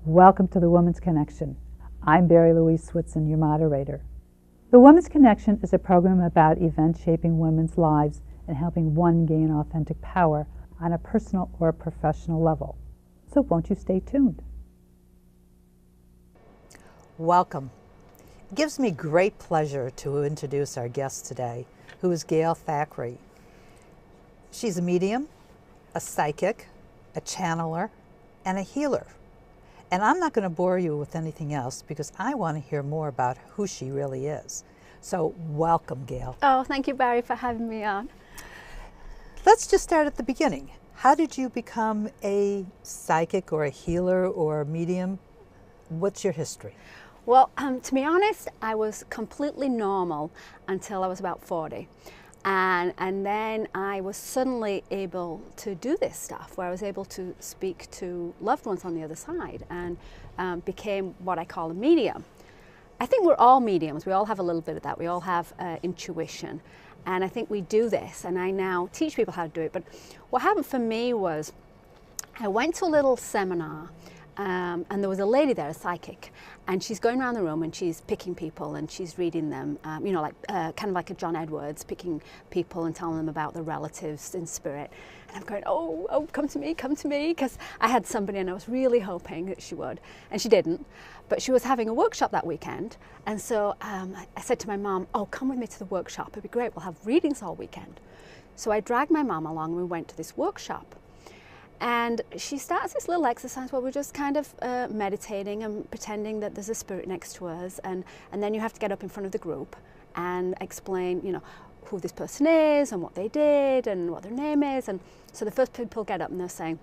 Welcome to the Woman's Connection. I'm Louise Switzen, your moderator. The Woman's Connection is a program about events shaping women's lives and helping one gain authentic power on a personal or professional level. So won't you stay tuned? Welcome. It gives me great pleasure to introduce our guest today, who is Gail Thackray. She's a medium, a psychic, a channeler, and a healer. And I'm not going to bore you with anything else because I want to hear more about who she really is. So welcome, Gail. Oh, thank you, Barrie, for having me on. Let's just start at the beginning. How did you become a psychic or a healer or a medium? What's your history? Well, to be honest, I was completely normal until I was about 40. And then I was suddenly able to do this stuff where I was able to speak to loved ones on the other side and became what I call a medium. I think we're all mediums. We all have a little bit of that. We all have intuition. And I think we do this, and I now teach people how to do it. But what happened for me was I went to a little seminar, and there was a lady there, a psychic, and she's going around the room and she's picking people and she's reading them, kind of like a John Edwards, picking people and telling them about their relatives in spirit. And I'm going, oh, come to me, because I had somebody and I was really hoping that she would, and she didn't. But she was having a workshop that weekend, and so I said to my mom, oh, come with me to the workshop, it'd be great, we'll have readings all weekend. So I dragged my mom along and we went to this workshop. And she starts this little exercise where we're just kind of meditating and pretending that there's a spirit next to us, and then you have to get up in front of the group and explain, who this person is and what they did and what their name is. And so the first people get up and they're saying,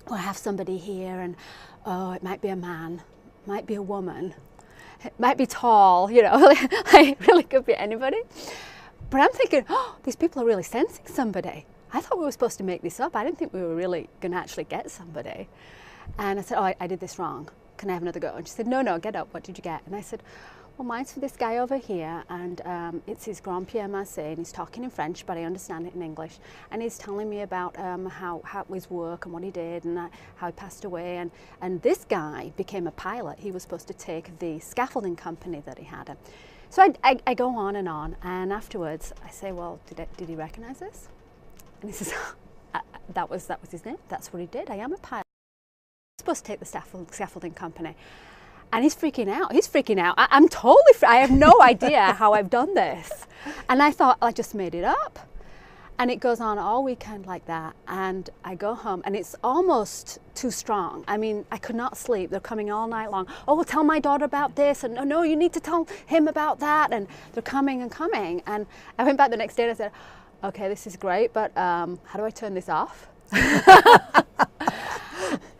oh, I have somebody here, and oh, it might be a man, might be a woman, it might be tall, it really could be anybody. But I'm thinking, oh, these people are really sensing somebody. I thought we were supposed to make this up. I didn't think we were really going to actually get somebody. And I said, oh, I did this wrong. Can I have another go? And she said, no, get up. What did you get? And I said, well, mine's for this guy over here, and it's his grand-pierre Marseille, and he's talking in French, but I understand it in English. And he's telling me about how his work and what he did and how he passed away. And this guy became a pilot. He was supposed to take the scaffolding company that he had. So I go on, and afterwards I say, well, did he recognize this? And he says, that was his name. That's what he did. I am a pilot. I'm supposed to take the scaffolding company. And he's freaking out. I'm totally I have no idea how I've done this. And I thought, I just made it up. And it goes on all weekend like that. And I go home, and it's almost too strong. I mean, I could not sleep. They're coming all night long. Oh, well, tell my daughter about this. And no, you need to tell him about that. And they're coming and coming. And I went back the next day and I said, okay, this is great, but how do I turn this off?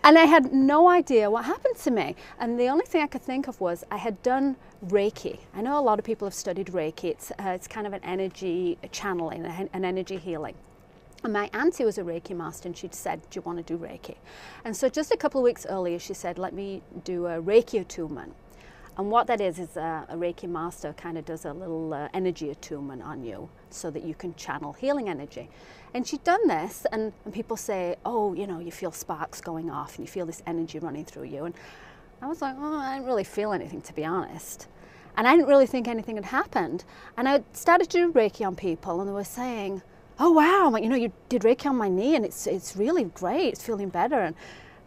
And I had no idea what happened to me. And the only thing I could think of was I had done Reiki. I know a lot of people have studied Reiki. It's kind of an energy channeling, an energy healing. And my auntie was a Reiki master, and she'd said, do you want to do Reiki? And so just a couple of weeks earlier, she said, let me do a Reiki attunement. And what that is a Reiki master kind of does a little energy attunement on you so that you can channel healing energy. And she'd done this, and people say, oh, you feel sparks going off and you feel this energy running through you. And I was like, oh, I didn't really feel anything, to be honest. And I didn't really think anything had happened. And I started to do Reiki on people, and they were saying, oh, wow, you did Reiki on my knee, and it's really great, it's feeling better. And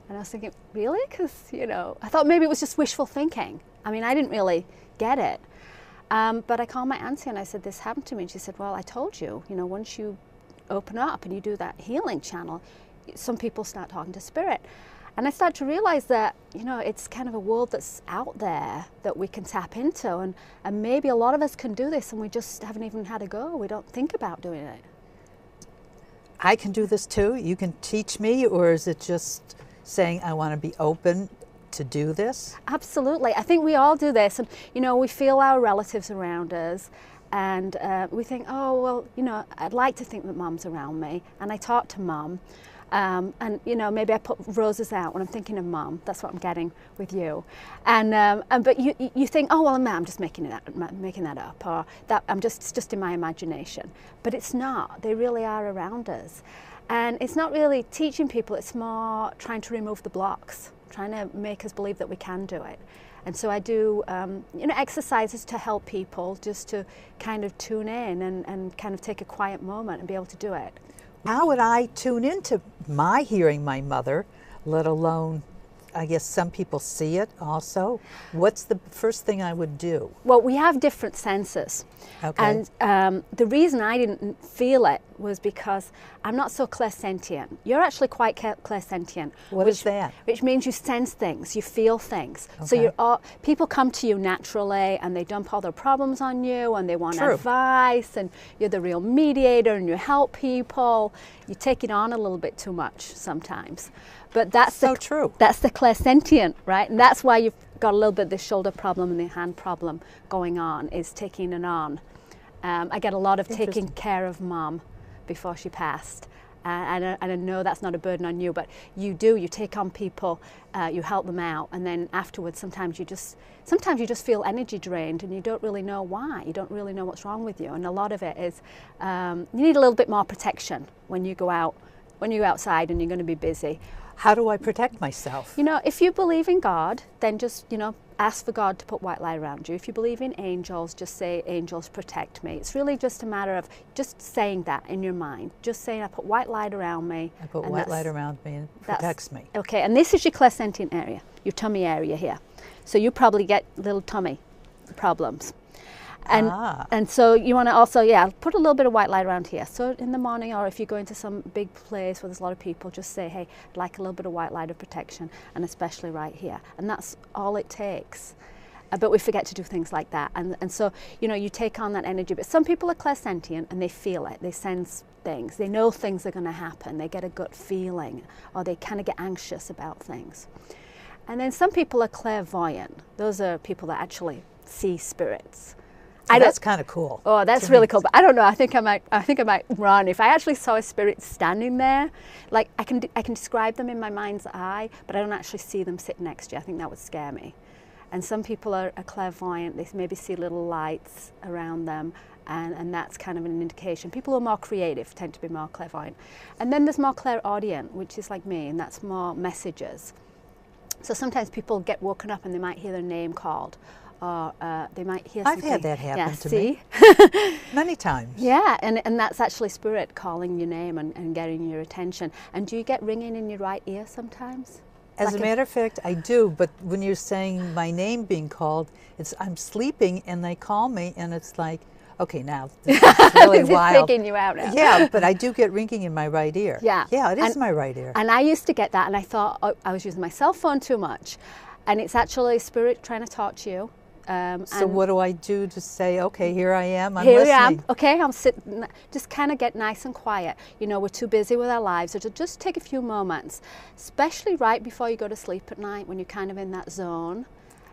I was thinking, really? Because, I thought maybe it was just wishful thinking. I mean, I didn't really get it. But I called my auntie and I said, this happened to me. And she said, well, I told you, once you open up and you do that healing channel, some people start talking to spirit. And I started to realize that, it's kind of a world that's out there that we can tap into. And maybe a lot of us can do this, and we just haven't even had a go. We don't think about doing it. I can do this too. You can teach me, or is it just saying I want to be open to do this? Absolutely. I think we all do this, and we feel our relatives around us, and we think, oh, well, I'd like to think that Mum's around me, and I talk to Mum, and maybe I put roses out when I'm thinking of Mum. That's what I'm getting with you, but you think, oh, well, I'm just making that up, or that it's just in my imagination, but it's not. They really are around us. And it's not really teaching people, it's more trying to remove the blocks, trying to make us believe that we can do it. And so I do exercises to help people just to kind of tune in and kind of take a quiet moment and be able to do it. How would I tune into my hearing my mother, let alone, I guess some people see it also? What's the first thing I would do? Well, we have different senses. Okay. And the reason I didn't feel it was because I'm not so clairsentient. You're actually quite clairsentient. What is that? Which means you sense things, you feel things. Okay. So people come to you naturally and they dump all their problems on you and they want advice, and you're the real mediator and you help people. You take it on a little bit too much sometimes. But that's so true. That's the clairsentient, right? And that's why you've got a little bit of the shoulder problem and the hand problem going on, is taking it on. I get a lot of taking care of Mom before she passed. And I know that's not a burden on you, but you do. You take on people, you help them out, and then afterwards sometimes you just feel energy drained and you don't really know why. You don't really know what's wrong with you. And a lot of it is you need a little bit more protection when you go out, when you're outside and you're going to be busy. How do I protect myself? You know, if you believe in God, then just, ask for God to put white light around you. If you believe in angels, just say, angels protect me. It's really just a matter of just saying that in your mind. Just saying, I put white light around me. I put white light around me and protects me. Okay, and this is your clairsentient area, your tummy area here. So you probably get little tummy problems. And so you want to also, put a little bit of white light around here. So in the morning, or if you go into some big place where there's a lot of people, just say, hey, I'd like a little bit of white light of protection, and especially right here. And that's all it takes. But we forget to do things like that. And so, you take on that energy. But some people are clairsentient and they feel it. They sense things. They know things are going to happen. They get a gut feeling, or they kind of get anxious about things. And then some people are clairvoyant. Those are people that actually see spirits. That's kind of cool. Oh, that's really cool. But I don't know. I think I might run if I actually saw a spirit standing there. Like I can describe them in my mind's eye, but I don't actually see them sitting next to you. I think that would scare me. And some people are clairvoyant. They maybe see little lights around them, and that's kind of an indication. People who are more creative tend to be more clairvoyant. And then there's more clairaudient, which is like me, and that's more messages. So sometimes people get woken up and they might hear their name called. Or they might hear something. I've had that happen to me. Many times. Yeah, and that's actually spirit calling your name and getting your attention. And do you get ringing in your right ear sometimes? As a matter of fact, I do, but when you're saying my name being called, I'm sleeping and they call me and it's like, okay, now this is really wild. It's freaking you out now. Yeah, but I do get ringing in my right ear. Yeah. Yeah, it is my right ear. And I used to get that, and I thought I was using my cell phone too much. And it's actually spirit trying to talk to you. So what do I do to say, okay, here I am, I'm listening? Here I am. Okay, I'm sitting. Just kind of get nice and quiet. We're too busy with our lives. So just take a few moments, especially right before you go to sleep at night when you're kind of in that zone.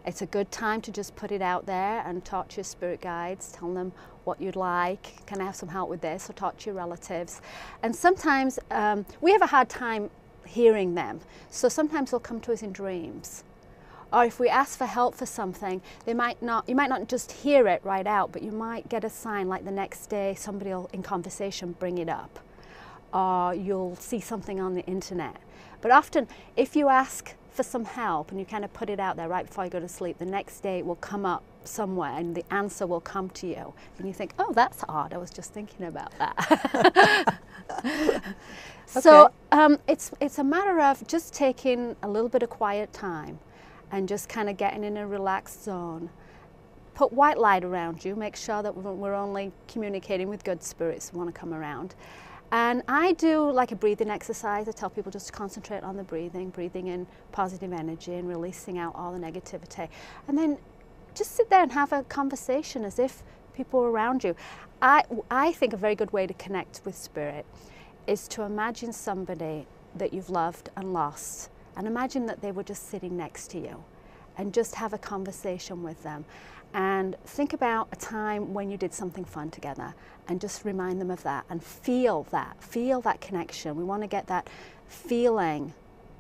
It's a good time to just put it out there and talk to your spirit guides, tell them what you'd like. Can I have some help with this? Or talk to your relatives. And sometimes we have a hard time hearing them. So sometimes they'll come to us in dreams. Or if we ask for help for something, you might not just hear it right out, but you might get a sign like the next day somebody will in conversation bring it up. Or you'll see something on the internet. But often if you ask for some help and you kind of put it out there right before you go to sleep, the next day it will come up somewhere and the answer will come to you. And you think, oh, that's odd, I was just thinking about that. So it's a matter of just taking a little bit of quiet time and just kind of getting in a relaxed zone. Put white light around you. Make sure that we're only communicating with good spirits who want to come around. And I do like a breathing exercise. I tell people just to concentrate on the breathing in positive energy and releasing out all the negativity. And then just sit there and have a conversation as if people are around you. I think a very good way to connect with spirit is to imagine somebody that you've loved and lost. And imagine that they were just sitting next to you and just have a conversation with them. And think about a time when you did something fun together and just remind them of that and feel that connection. We want to get that feeling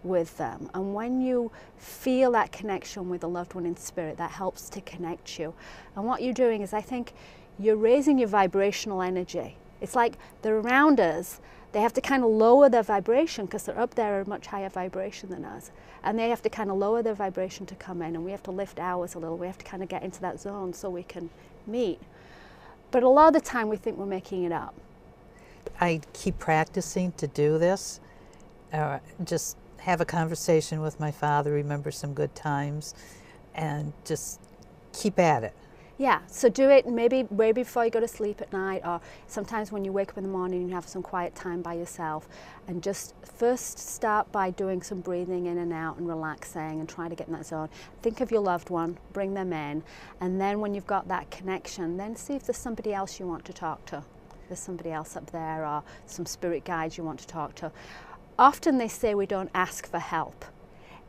with them. And when you feel that connection with a loved one in spirit, that helps to connect you. And what you're doing is, I think, you're raising your vibrational energy. It's like they're around us, they have to kind of lower their vibration because they're up there at a much higher vibration than us. And they have to kind of lower their vibration to come in, and we have to lift ours a little. We have to kind of get into that zone so we can meet. But a lot of the time we think we're making it up. I keep practicing to do this. Just have a conversation with my father, remember some good times, and just keep at it. Yeah, so do it maybe way before you go to sleep at night, or sometimes when you wake up in the morning and you have some quiet time by yourself, and just first start by doing some breathing in and out and relaxing and try to get in that zone. Think of your loved one, bring them in, and then when you've got that connection, then see if there's somebody else you want to talk to. There's somebody else up there, or some spirit guides you want to talk to. Often they say we don't ask for help.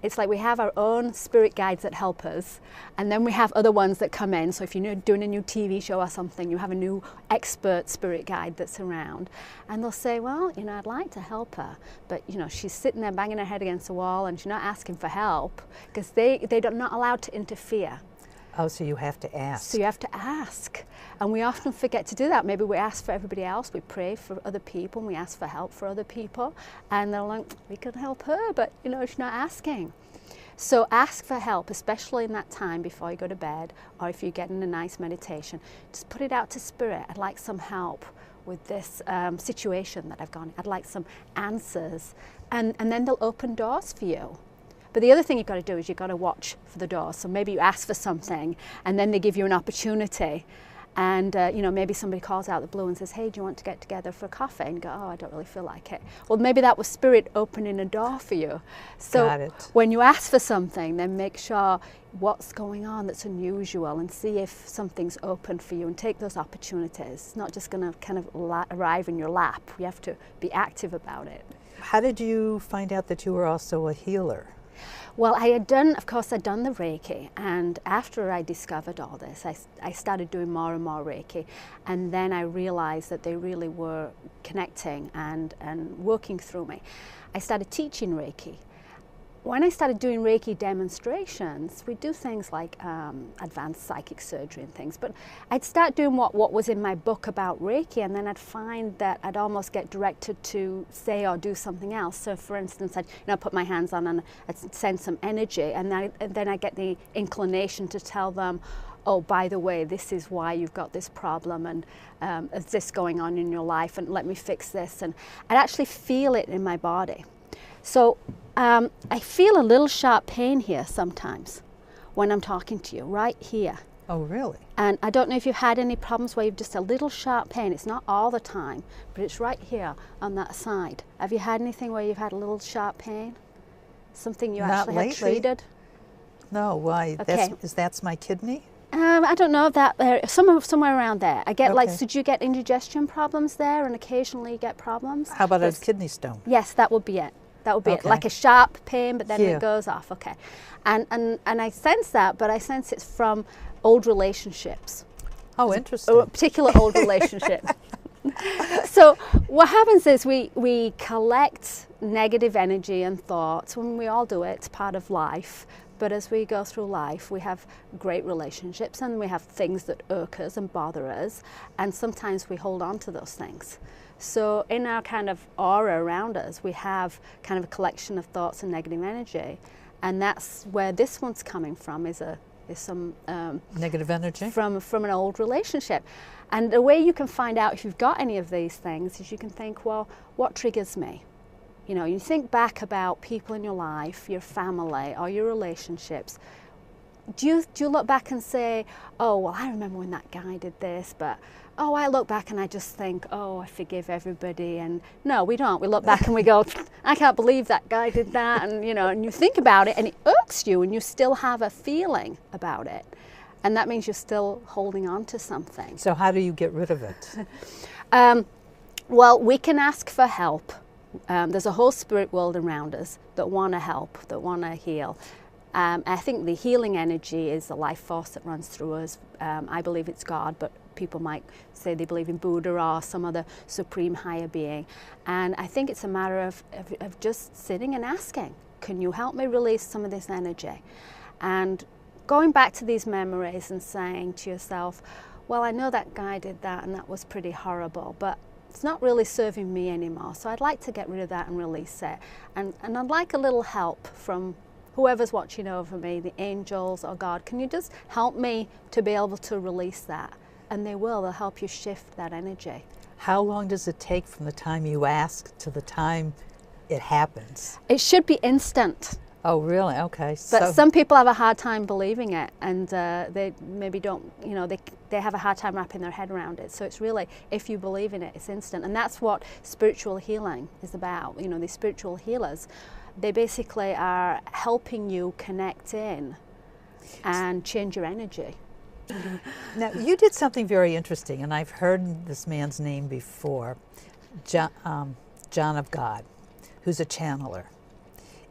It's like we have our own spirit guides that help us, and then we have other ones that come in. So if you're doing a new TV show or something, you have a new expert spirit guide that's around, and they'll say, well, you know, I'd like to help her, but you know, she's sitting there banging her head against the wall and she's not asking for help, because they're not allowed to interfere. Oh, so you have to ask. So you have to ask. And we often forget to do that. Maybe we ask for everybody else, we pray for other people, and we ask for help for other people. And they're like, we could help her, but you know, she's not asking. So ask for help, especially in that time before you go to bed, or if you're getting a nice meditation. Just put it out to spirit. I'd like some help with this situation that I've gone in. I'd like some answers. And then they'll open doors for you. But the other thing you've got to do is you've got to watch for the doors. So maybe you ask for something and then they give you an opportunity. And you know, maybe somebody calls out the blue and says, hey, do you want to get together for coffee? And you go, oh, I don't really feel like it. Well, maybe that was spirit opening a door for you. So Got it. when you ask for something, then make sure what's going on that's unusual and see if something's open for you and take those opportunities. It's not just going to kind of arrive in your lap. You have to be active about it. How did you find out that you were also a healer? Well, I'd done the Reiki, and after I discovered all this, I started doing more and more Reiki, and then I realized that they really were connecting and working through me. I started teaching Reiki. When I started doing Reiki demonstrations, we do things like advanced psychic surgery and things, but I'd start doing what was in my book about Reiki, and then I'd find that I'd almost get directed to say or do something else. So for instance, I'd put my hands on and I'd sense some energy, and then I get the inclination to tell them, oh, by the way, this is why you've got this problem, and is this going on in your life, and let me fix this. And I'd actually feel it in my body. So I feel a little sharp pain here sometimes when I'm talking to you, right here. Oh, really? And I don't know if you've had any problems where you've just a little sharp pain. It's not all the time, but it's right here on that side. Have you had anything where you've had a little sharp pain? Something you actually had treated? No, why? Okay. That's my kidney? I don't know that somewhere around there. I get Okay. so do you get indigestion problems there, and occasionally you get problems? How about a kidney stone? Yes, that would be it. That would be it. Okay. Like a sharp pain, but then Here. it goes off. Okay. And I sense that, but I sense it's from old relationships. Oh, interesting. A particular old relationship. So what happens is we collect negative energy and thoughts. When we all do it, it's part of life. But as we go through life, we have great relationships, and we have things that irk us and bother us, and sometimes we hold on to those things. So in our kind of aura around us, we have kind of a collection of thoughts and negative energy, and that's where this one's coming from, is some negative energy? From an old relationship. And the way you can find out if you've got any of these things is you can think, well, what triggers me? You know, you think back about people in your life, your family, or your relationships. Do you look back and say, oh, well, I remember when that guy did this, but oh, I look back and I just think, oh, I forgive everybody. And no, we don't. We look back and we go, I can't believe that guy did that. And you know, and you think about it and it irks you, and you still have a feeling about it. And that means you're still holding on to something. So how do you get rid of it? Well, we can ask for help. There's a whole spirit world around us that want to help, that want to heal. I think the healing energy is the life force that runs through us. I believe it's God, but people might say they believe in Buddha or some other supreme higher being. And I think it's a matter of just sitting and asking, can you help me release some of this energy? And going back to these memories and saying to yourself, well, I know that guy did that and that was pretty horrible, but it's not really serving me anymore. So I'd like to get rid of that and release it. And I'd like a little help from whoever's watching over me, the angels or God. Can you just help me to be able to release that? And they will. They'll help you shift that energy. How long does it take from the time you ask to the time it happens? It should be instant. Oh, really? Okay. But some people have a hard time believing it, and they maybe don't, you know, they have a hard time wrapping their head around it. So it's really, if you believe in it, it's instant. And that's what spiritual healing is about. You know, these spiritual healers, they basically are helping you connect in and change your energy. Now, you did something very interesting, and I've heard this man's name before, John of God, who's a channeler.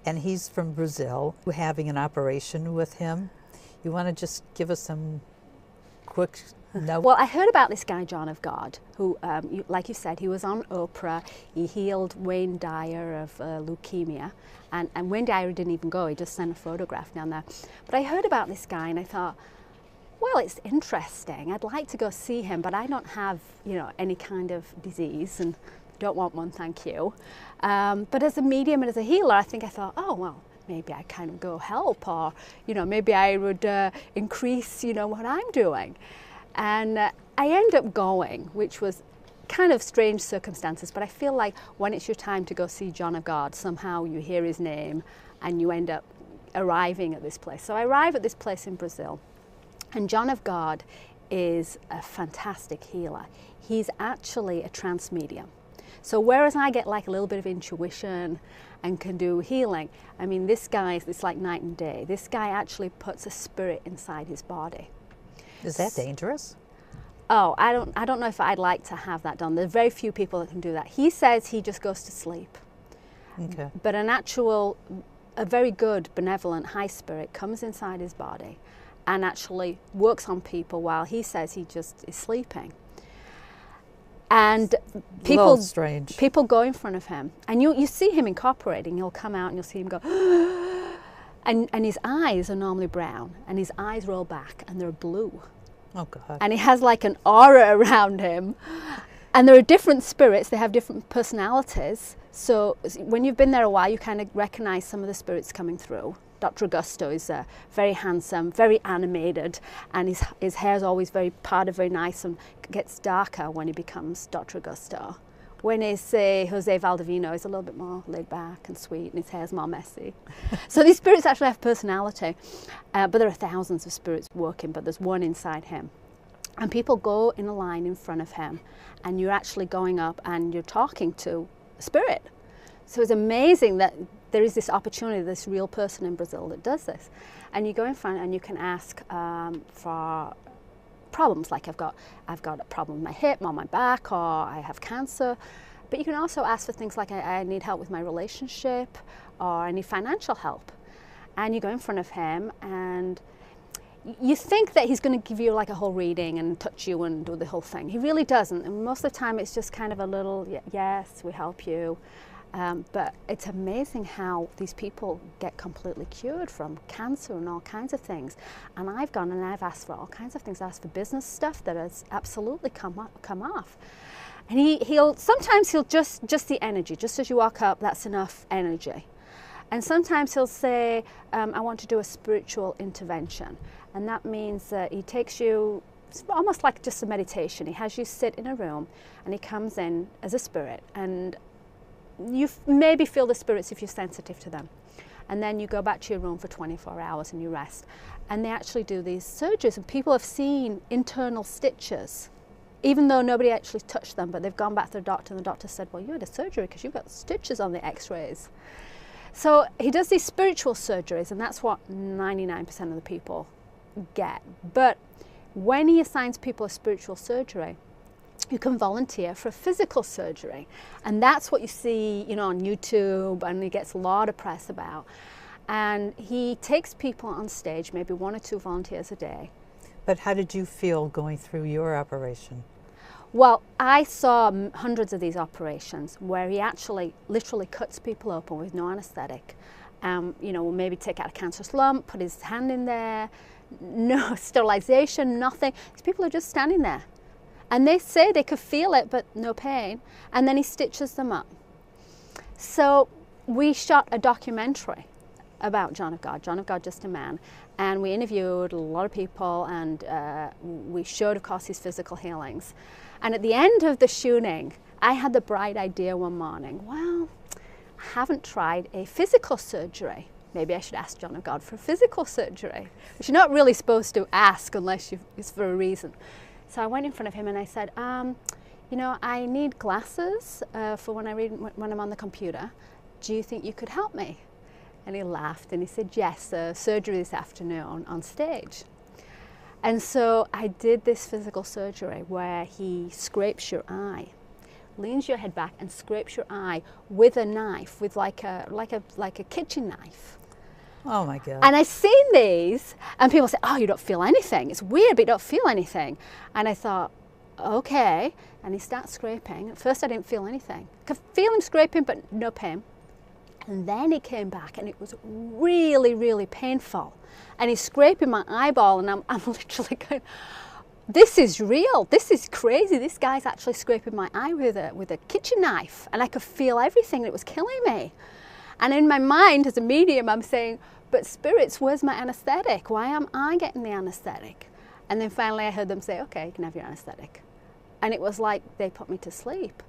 And he's from Brazil. We're having an operation with him. You want to just give us some quick note? Well, I heard about this guy, John of God, who, like you said, he was on Oprah. He healed Wayne Dyer of leukemia. And Wayne Dyer didn't even go. He just sent a photograph down there. But I heard about this guy, and I thought, well, it's interesting. I'd like to go see him, but I don't have, you know, any kind of disease, and don't want one, thank you. But as a medium and as a healer, I thought, oh, well, maybe I kind of go help, or, you know, maybe I would increase, you know, what I'm doing. And I end up going, which was kind of strange circumstances, but I feel like when it's your time to go see John of God, somehow you hear his name and you end up arriving at this place. So I arrive at this place in Brazil, and John of God is a fantastic healer. He's actually a trance medium. So whereas I get like a little bit of intuition and can do healing, I mean, this guy, it's like night and day. This guy actually puts a spirit inside his body. Is that dangerous? Oh, I don't know if I'd like to have that done. There's very few people that can do that. He says he just goes to sleep. Okay. But a very good, benevolent, high spirit comes inside his body and actually works on people while he says he just is sleeping. And people go in front of him, and you see him incorporating. He'll come out and you'll see him go, and his eyes are normally brown, and his eyes roll back and they're blue. Oh, God. And he has like an aura around him. And there are different spirits, they have different personalities. So when you've been there a while, you kind of recognize some of the spirits coming through. Dr. Augusto is very handsome, very animated, and his hair is always very parted, very nice, and gets darker when he becomes Dr. Augusto. When he's, say, Jose Valdivino, he's a little bit more laid back and sweet, and his hair's more messy. So these spirits actually have personality, but there are thousands of spirits working, but there's one inside him. And people go in a line in front of him, and you're actually going up and you're talking to a spirit. So it's amazing that there is this opportunity, this real person in Brazil that does this. And you go in front and you can ask for problems, like I've got a problem with my hip or my back, or I have cancer. But you can also ask for things like I need help with my relationship, or I need financial help. And you go in front of him and you think that he's going to give you like a whole reading and touch you and do the whole thing. He really doesn't. And most of the time it's just kind of a little, yes, we help you. But it's amazing how these people get completely cured from cancer and all kinds of things. And I've gone and I've asked for all kinds of things. I asked for business stuff that has absolutely come off. And sometimes he'll just the energy, just as you walk up, that's enough energy. And sometimes he'll say, I want to do a spiritual intervention. And that means that he takes you, it's almost like just a meditation. He has you sit in a room and he comes in as a spirit, and you maybe feel the spirits if you're sensitive to them. And then you go back to your room for 24 hours and you rest. And they actually do these surgeries, and people have seen internal stitches, even though nobody actually touched them, but they've gone back to the doctor, and the doctor said, well, you had a surgery because you've got stitches on the x-rays. So he does these spiritual surgeries, and that's what 99% of the people get. But when he assigns people a spiritual surgery, you can volunteer for a physical surgery. And that's what you see, you know, on YouTube, and he gets a lot of press about. And he takes people on stage, maybe 1 or 2 volunteers a day. But how did you feel going through your operation? Well, I saw hundreds of these operations where he actually literally cuts people open with no anesthetic. You know, will maybe take out a cancerous lump, put his hand in there, no sterilization, nothing. These people are just standing there. And they say they could feel it, but no pain. And then he stitches them up. So we shot a documentary about John of God, Just a Man. And we interviewed a lot of people, and we showed, of course, his physical healings. And at the end of the shooting, I had the bright idea one morning, well, I haven't tried a physical surgery. Maybe I should ask John of God for physical surgery, which you're not really supposed to ask unless it's for a reason. So I went in front of him and I said, you know, I need glasses for when I read when I'm on the computer. Do you think you could help me? And he laughed and he said, yes, surgery this afternoon on stage. And so I did this physical surgery where he scrapes your eye, leans your head back and scrapes your eye with a knife, with like a kitchen knife. Oh my God. And I've seen these and people say, oh, you don't feel anything. It's weird, but you don't feel anything. And I thought, okay. And he starts scraping. At first I didn't feel anything. I could feel him scraping, but no pain. And then he came back and it was really, really painful. And he's scraping my eyeball and I'm literally going, this is real, this is crazy. This guy's actually scraping my eye with a kitchen knife, and I could feel everything, and it was killing me. And in my mind as a medium, I'm saying, but spirits, where's my anesthetic? Why am I getting the anesthetic? And then finally I heard them say, okay, you can have your anesthetic. And it was like they put me to sleep.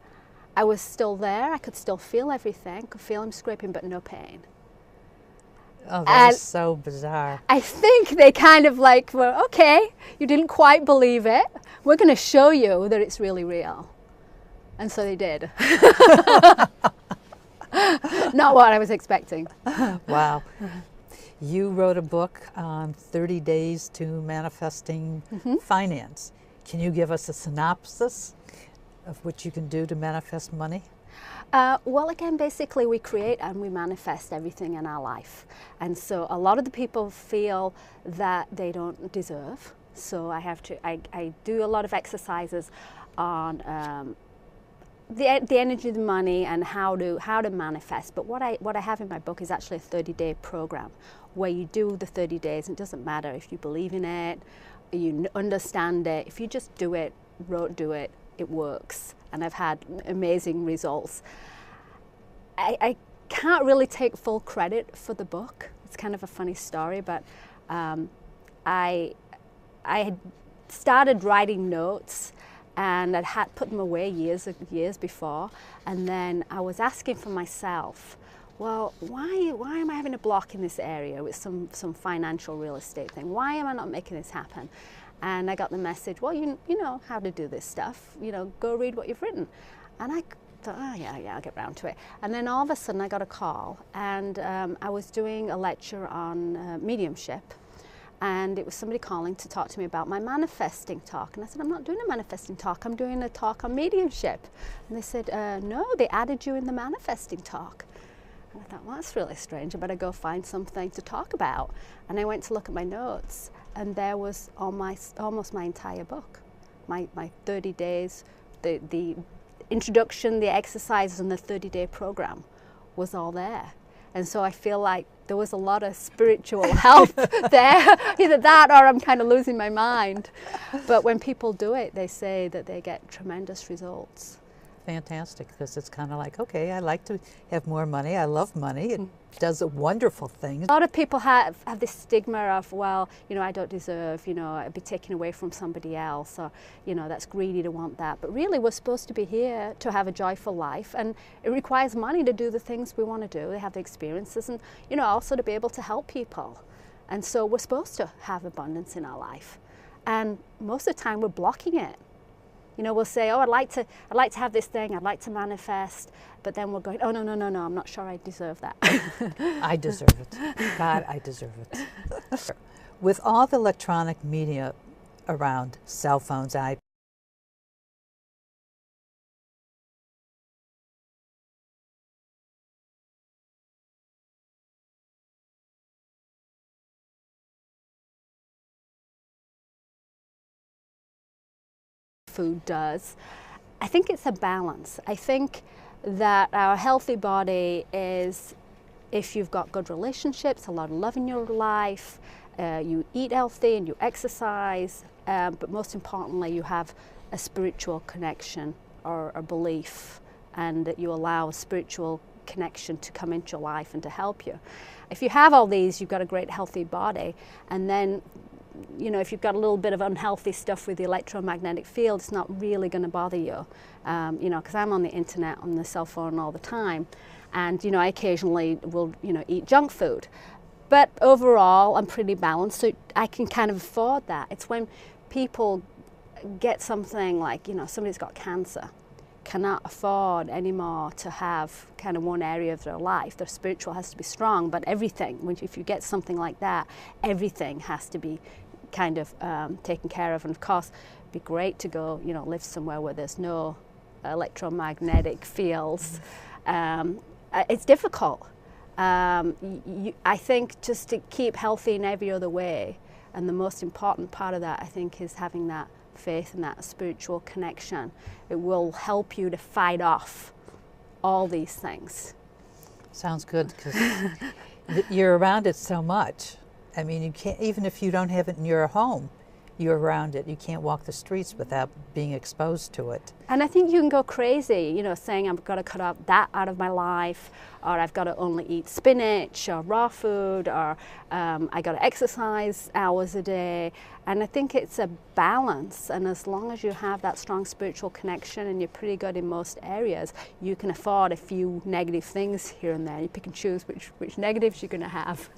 I was still there, I could still feel everything, could feel him scraping, but no pain. Oh, that is so bizarre. I think they kind of like, well, okay, you didn't quite believe it. We're going to show you that it's really real. And so they did. Not what I was expecting. Wow. You wrote a book on 30 Days to Manifesting Finance. Can you give us a synopsis of what you can do to manifest money? Well, again, basically we create and we manifest everything in our life. And so a lot of the people feel that they don't deserve. So I do a lot of exercises on the energy of the money and how to manifest. But what I have in my book is actually a 30-day program where you do the 30 days. It doesn't matter if you believe in it, you understand it. If you just do it, do it, it works. And I've had amazing results. I can't really take full credit for the book. It's kind of a funny story, but I had started writing notes and I'd had put them away years before, and then I was asking for myself, well, why am I having a block in this area with some financial real estate thing? Why am I not making this happen? And I got the message, well, you know how to do this stuff. You know, go read what you've written. And I thought, oh, yeah, I'll get round to it. And then all of a sudden I got a call, and I was doing a lecture on mediumship. And it was somebody calling to talk to me about my manifesting talk. And I said, I'm not doing a manifesting talk, I'm doing a talk on mediumship. And they said, no, they added you in the manifesting talk. And I thought, well, that's really strange. I better go find something to talk about. And I went to look at my notes, and there was almost my entire book. My 30 days, the introduction, the exercises, and the 30-day program was all there. And so I feel like there was a lot of spiritual help there. Either that or I'm kind of losing my mind. But when people do it, they say that they get tremendous results. Fantastic, because it's kind of like, okay, I like to have more money. I love money. It does wonderful things. A lot of people have this stigma of, well, you know, I don't deserve, you know, I'd be taken away from somebody else, or, you know, that's greedy to want that. But really, we're supposed to be here to have a joyful life, and it requires money to do the things we want to do, to have the experiences, and, you know, also to be able to help people. And so we're supposed to have abundance in our life. And most of the time, we're blocking it. You know, we'll say, oh, I'd like to have this thing, I'd like to manifest, but then we're going, oh, no, I'm not sure I deserve that. I deserve it. God, I deserve it. With all the electronic media around, cell phones, iPads, food does. I think it's a balance. I think that our healthy body is if you've got good relationships, a lot of love in your life, you eat healthy and you exercise, but most importantly you have a spiritual connection or a belief, and that you allow a spiritual connection to come into your life and to help you. If you have all these, you've got a great healthy body, and then if you've got a little bit of unhealthy stuff with the electromagnetic field, it's not really going to bother you. Because I'm on the internet, on the cell phone all the time, and I occasionally will eat junk food, but overall I'm pretty balanced, so I can kind of afford that. It's when people get something like somebody's got cancer, cannot afford anymore to have kind of one area of their life. Their spiritual has to be strong, but everything, if you get something like that, everything has to be kind of taken care of. And of course, it'd be great to go live somewhere where there's no electromagnetic fields. It's difficult. I think just to keep healthy in every other way, and the most important part of that, I think, is having that faith and that spiritual connection. It will help you to fight off all these things. Sounds good, because you're around it so much. I mean, you can't, even if you don't have it in your home, you're around it. You can't walk the streets without being exposed to it. And I think you can go crazy, saying I've got to cut out that out of my life, or I've got to only eat spinach or raw food, or I got to exercise hours a day. And I think it's a balance. And as long as you have that strong spiritual connection and you're pretty good in most areas, you can afford a few negative things here and there. You pick and choose which negatives you're going to have.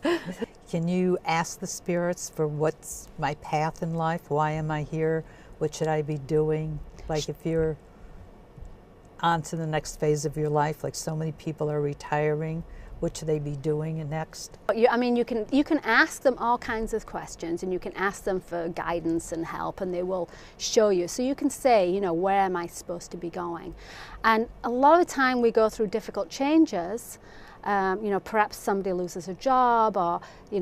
Can you ask the spirits for what's my path in life? Why am I here? What should I be doing? Like if you're on to the next phase of your life, like so many people are retiring, what should they be doing next? I mean, you can ask them all kinds of questions, and you can ask them for guidance and help, and they will show you. So you can say, where am I supposed to be going? And a lot of the time we go through difficult changes. Perhaps somebody loses a job, or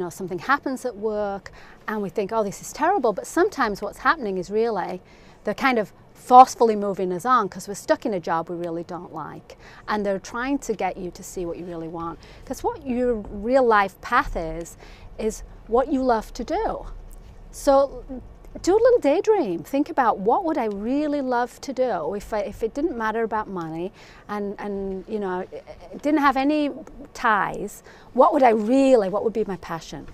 something happens at work, and we think, oh, this is terrible. But sometimes what's happening is really they're kind of forcefully moving us on, because we're stuck in a job we really don't like, and they're trying to get you to see what you really want. Because what your real life path is what you love to do. So do a little daydream. Think about, what would I really love to do if it didn't matter about money, and it didn't have any ties. What would be my passion?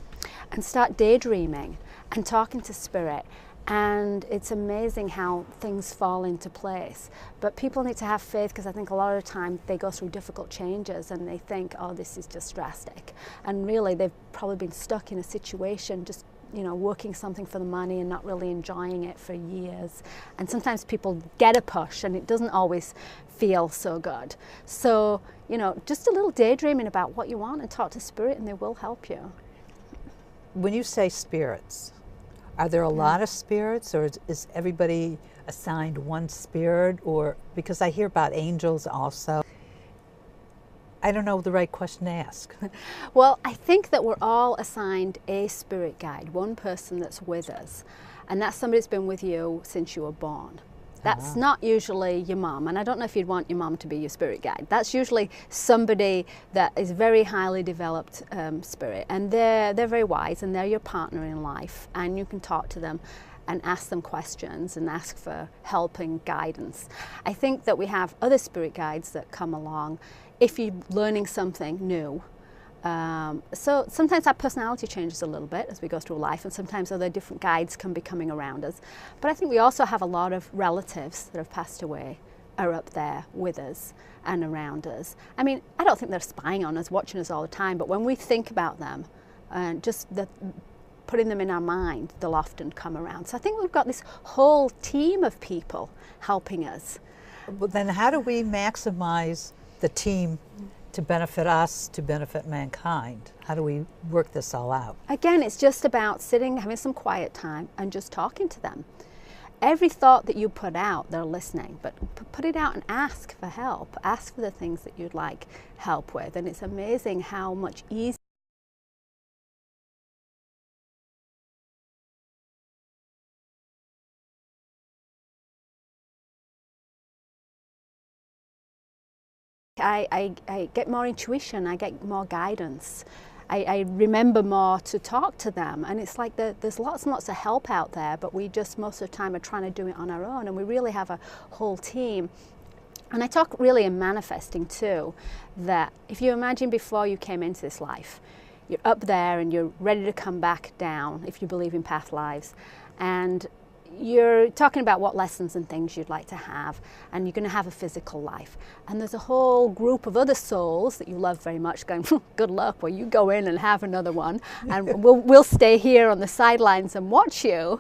And start daydreaming and talking to spirit. And it's amazing how things fall into place. But people need to have faith, because I think a lot of the time they go through difficult changes and they think, oh, this is just drastic. And really they've probably been stuck in a situation, just working something for the money and not really enjoying it for years. And sometimes people get a push and it doesn't always feel so good. So, just a little daydreaming about what you want, and talk to spirit, and they will help you. When you say spirits, are there a lot of spirits, or is everybody assigned one spirit? Or, because I hear about angels also. I don't know the right question to ask. Well, I think that we're all assigned a spirit guide, one person that's with us, and that's somebody that's been with you since you were born. That's not usually your mom, and I don't know if you'd want your mom to be your spirit guide. That's usually somebody that is very highly developed spirit, and they're very wise, and they're your partner in life, and you can talk to them and ask them questions and ask for help and guidance. I think that we have other spirit guides that come along if you're learning something new. So sometimes our personality changes a little bit as we go through life, and sometimes other different guides can be coming around us. But I think we also have a lot of relatives that have passed away are up there with us and around us. I mean, I don't think they're spying on us, watching us all the time, but when we think about them and just putting them in our mind, they'll often come around. So I think we've got this whole team of people helping us. Well, then how do we maximize the team to benefit us, to benefit mankind? How do we work this all out? Again, it's just about sitting, having some quiet time, and just talking to them. Every thought that you put out, they're listening, but put it out and ask for help. Ask for the things that you'd like help with, and it's amazing how much easier I get more intuition, I get more guidance, I remember more to talk to them. And it's like there's lots and lots of help out there, but we just most of the time are trying to do it on our own, and we really have a whole team. And I talk really in manifesting too, that if you imagine before you came into this life, you're up there and you're ready to come back down, if you believe in past lives, and you're talking about what lessons and things you'd like to have, and you're going to have a physical life. And there's a whole group of other souls that you love very much going, good luck, well, you go in and have another one, and we'll stay here on the sidelines and watch you.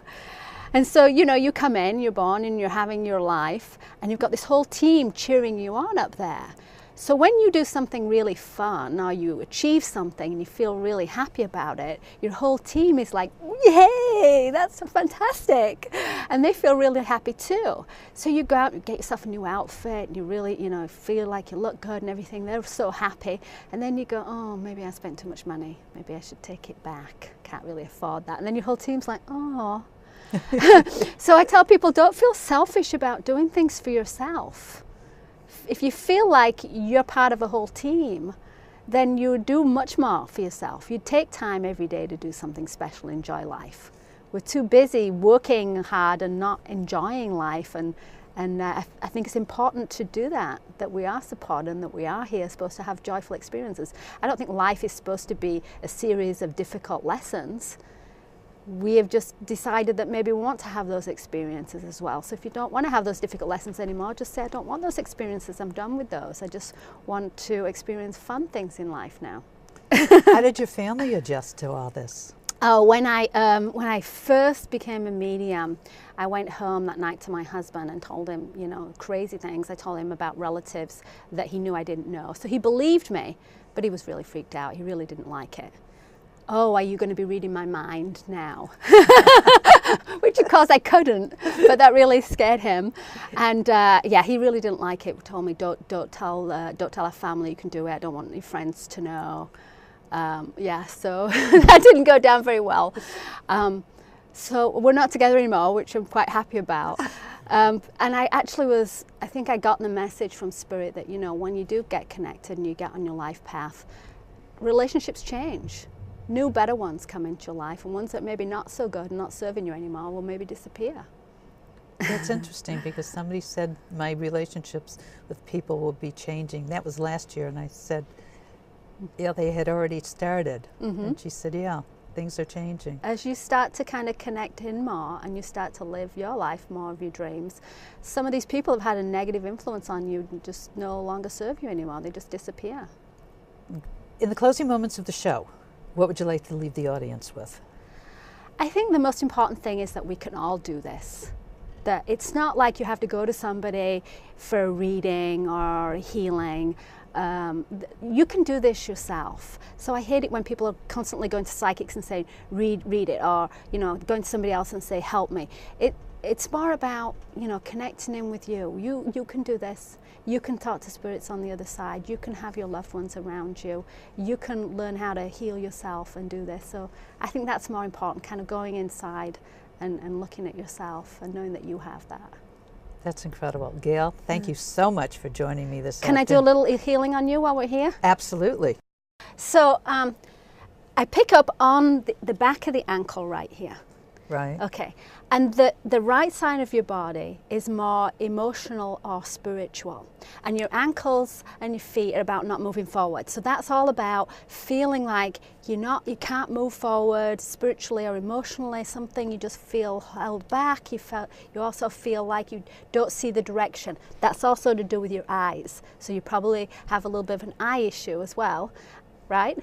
And so, you know, you come in, you're born, and you're having your life, and you've got this whole team cheering you on up there. So when you do something really fun, or you achieve something and you feel really happy about it, your whole team is like, yay, that's fantastic. And they feel really happy too. So you go out and get yourself a new outfit, and you really, you know, feel like you look good and everything. They're so happy. And then you go, oh, maybe I spent too much money. Maybe I should take it back. Can't really afford that. And then your whole team's like, oh. So I tell people, don't feel selfish about doing things for yourself. If you feel like you're part of a whole team, then you do much more for yourself. You take time every day to do something special, enjoy life. We're too busy working hard and not enjoying life, and I think it's important to do that we are supported and that we are here supposed to have joyful experiences. I don't think life is supposed to be a series of difficult lessons. We have just decided that maybe we want to have those experiences as well. So if you don't want to have those difficult lessons anymore, just say, I don't want those experiences, I'm done with those. I just want to experience fun things in life now. How did your family adjust to all this? Oh, when I first became a medium, I went home that night to my husband and told him, you know, crazy things. I told him about relatives that he knew I didn't know. So he believed me, but he was really freaked out. He really didn't like it. Oh, are you going to be reading my mind now? Which of course I couldn't, but that really scared him. And yeah, he really didn't like it. He told me, don't tell our family you can do it. I don't want any friends to know. Yeah, so that didn't go down very well. So we're not together anymore, which I'm quite happy about. And I think I got the message from Spirit that, you know, when you do get connected and you get on your life path, relationships change. New, better ones come into your life, and ones that maybe not so good and not serving you anymore will maybe disappear. That's interesting, because somebody said my relationships with people will be changing. That was last year, and I said, yeah, they had already started. And she said, yeah, things are changing. As you start to kind of connect in more and you start to live your life more of your dreams, some of these people have had a negative influence on you and just no longer serve you anymore. They just disappear. In the closing moments of the show, what would you like to leave the audience with? I think the most important thing is that we can all do this. That it's not like you have to go to somebody for a reading or healing. You can do this yourself. So I hate it when people are constantly going to psychics and saying, read it, or, you know, going to somebody else and say, help me. It's more about, you know, connecting in with you. You can do this. You can talk to spirits on the other side. You can have your loved ones around you. You can learn how to heal yourself and do this. So I think that's more important, kind of going inside and looking at yourself and knowing that you have that. That's incredible. Gail, thank you so much for joining me this afternoon. Can I do a little healing on you while we're here? Absolutely. So I pick up on the back of the ankle right here. Right. Okay. And the right side of your body is more emotional or spiritual. And your ankles and your feet are about not moving forward. So that's all about feeling like you can't move forward spiritually or emotionally, something you just feel held back. You also feel like you don't see the direction. That's also to do with your eyes. So you probably have a little bit of an eye issue as well, right?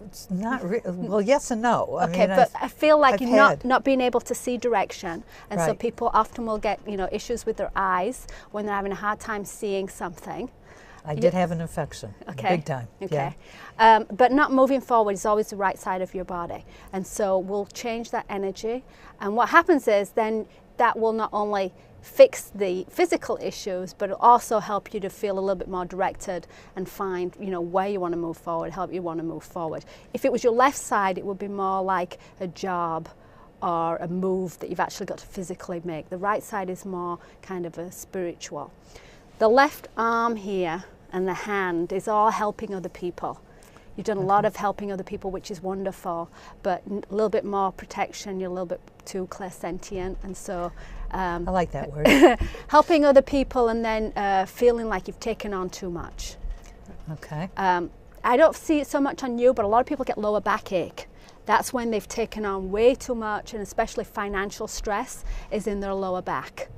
It's not well, yes and no. Okay, but I feel like you're not being able to see direction, and right. So people often will get, you know, issues with their eyes when they're having a hard time seeing something. I did have an infection, okay. Big time. Okay, yeah. But not moving forward is always the right side of your body, and so we'll change that energy. And what happens is then that will not only fix the physical issues, but it'll also help you to feel a little bit more directed and find, you know, where you want to move forward, help you want to move forward. If it was your left side, it would be more like a job or a move that you've actually got to physically make. The right side is more kind of a spiritual. The left arm here and the hand is all helping other people. You've done a lot of helping other people, which is wonderful, but a little bit more protection. You're a little bit too clairsentient, and so I like that word. helping other people and then feeling like you've taken on too much. Okay. I don't see it so much on you, but a lot of people get lower backache. That's when they've taken on way too much, and especially financial stress is in their lower back.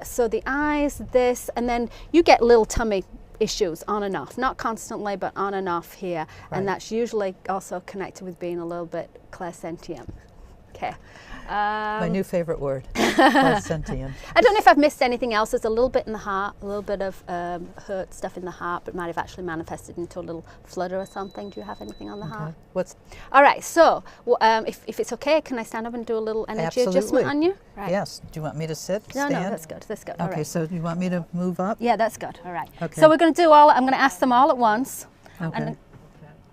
So the eyes, this, and then you get little tummy issues on and off, not constantly, but on and off here. Right. And that's usually also connected with being a little bit clairsentient. Okay. My new favorite word, clairsentient. I don't know if I've missed anything else. There's a little bit in the heart, a little bit of hurt stuff in the heart, but might have actually manifested into a little flutter or something. Do you have anything on the heart? What's? All right, so if it's okay, can I stand up and do a little energy adjustment on you? Right. Yes. Do you want me to sit, No, stand? no, that's good, that's good. Okay, All right. so you want me to move up? Yeah, that's good, all right. Okay. So we're going to do all, I'm going to ask them all at once. Okay. And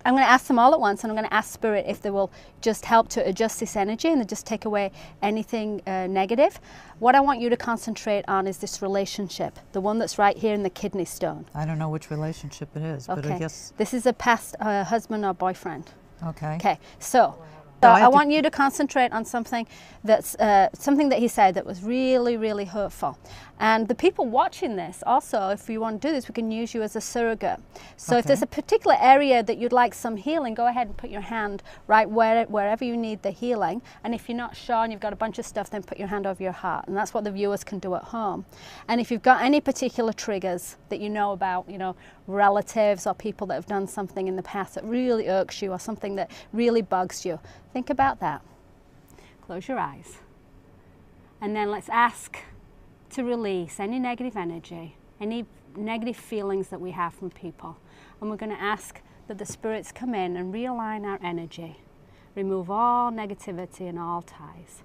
I'm going to ask them all at once, and I'm going to ask Spirit if they will just help to adjust this energy and just take away anything negative. What I want you to concentrate on is this relationship, the one that's right here in the kidney stone. I don't know which relationship it is, but I guess. This is a past husband or boyfriend. Okay. Okay, so I want you to concentrate on something that's something that he said that was really, really hurtful. And the people watching this also, if you want to do this, we can use you as a surrogate. So if there's a particular area that you'd like some healing, go ahead and put your hand right wherever you need the healing. And if you're not sure and you've got a bunch of stuff, then put your hand over your heart. And that's what the viewers can do at home. And if you've got any particular triggers that you know about, you know, relatives or people that have done something in the past that really irks you or something that really bugs you, think about that. Close your eyes. And then let's ask to release any negative energy, any negative feelings that we have from people. And we're going to ask that the spirits come in and realign our energy, remove all negativity and all ties.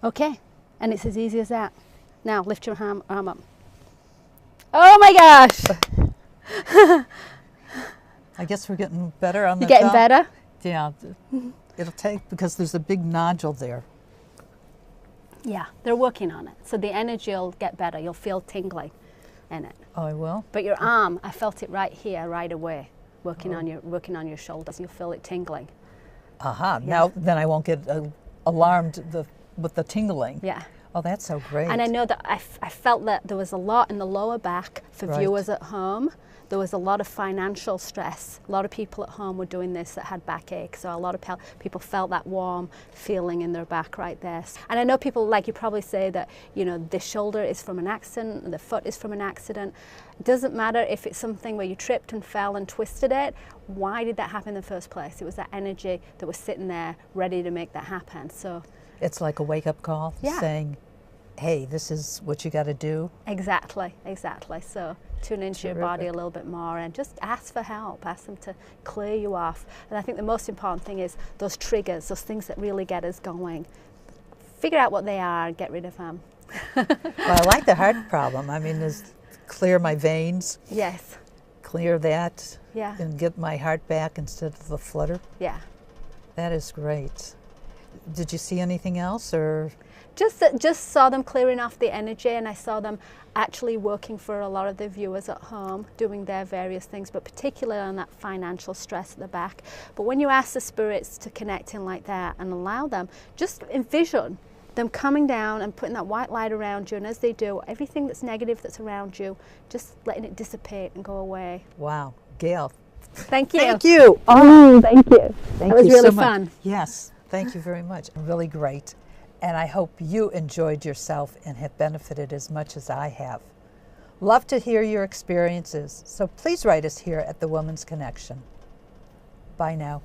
Okay, and it's as easy as that. Now lift your arm up. Oh my gosh! I guess we're getting better on the You're getting top. better? Yeah. It'll take, because there's a big nodule there. Yeah, they're working on it. So the energy will get better. You'll feel tingling in it. Oh, I will? But your arm, I felt it right here, right away, working on your shoulders. You'll feel it tingling. Aha. Now, then I won't get alarmed with the tingling. Yeah. Oh, that's so great. And I know that I felt that there was a lot in the lower back for Right. viewers at home. There was a lot of financial stress. A lot of people at home were doing this that had backache. So a lot of people felt that warm feeling in their back right there. And I know people, like you probably say that, you know, the shoulder is from an accident, the foot is from an accident. It doesn't matter if it's something where you tripped and fell and twisted it. Why did that happen in the first place? It was that energy that was sitting there ready to make that happen. So it's like a wake-up call saying, hey, this is what you got to do. Exactly, exactly. So tune into your body a little bit more and just ask for help. Ask them to clear you off. And I think the most important thing is those triggers, those things that really get us going. Figure out what they are and get rid of them. Well, I like the heart problem. I mean, clear my veins. Yes. Clear that. Yeah. And get my heart back instead of the flutter. Yeah. That is great. Did you see anything else, or? Just saw them clearing off the energy, and I saw them actually working for a lot of the viewers at home, doing their various things, but particularly on that financial stress at the back. But when you ask the spirits to connect in like that and allow them, just envision them coming down and putting that white light around you, and as they do, everything that's negative that's around you, just letting it dissipate and go away. Wow. Gail. Thank you. Thank you. Oh, thank you. Thank That was you really so much. fun. Yes. Thank you very much. Really great. And I hope you enjoyed yourself and have benefited as much as I have. Love to hear your experiences, so please write us here at The Woman's Connection. Bye now.